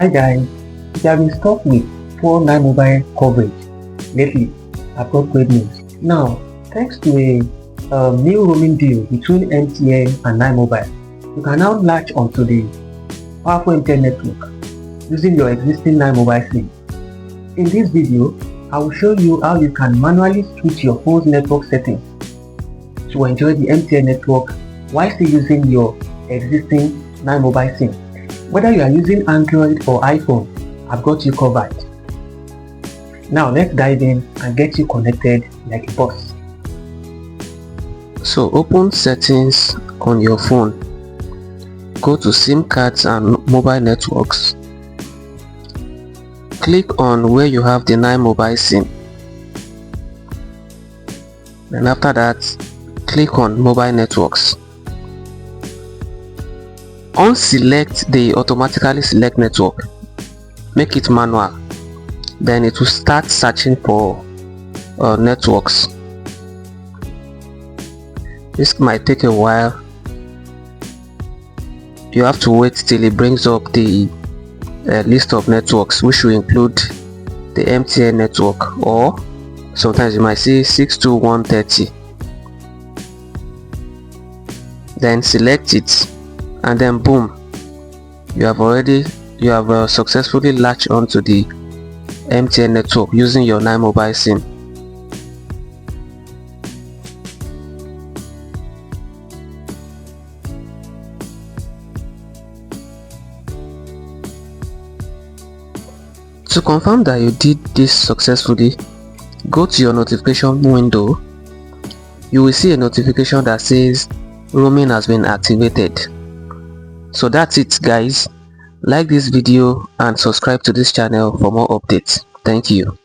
Hi guys, if you have been stuck with poor 9mobile coverage lately, I've got great news. Now, thanks to a new roaming deal between MTN and 9mobile, you can now latch onto the powerful MTN network using your existing 9mobile SIM. In this video, I will show you how you can manually switch your phone's network settings to enjoy the MTN network while still using your existing 9mobile SIM. Whether you are using Android or iPhone, I've got you covered. Now let's dive in and get you connected like a boss. So open settings on your phone, go to SIM cards and mobile networks, click on where you have the 9mobile SIM, then after that click on mobile networks. Unselect the automatically select network, make it manual, then it will start searching for networks. This might take a while. You have to wait till it brings up the list of networks, which will include the MTN network, or sometimes you might see 62130. Then select it, and then boom, you have successfully latched onto the MTN network using your 9mobile SIM. To confirm that you did this successfully, go to your notification window. You will see a notification that says roaming has been activated. So that's it guys. Like this video and subscribe to this channel for more updates. Thank you.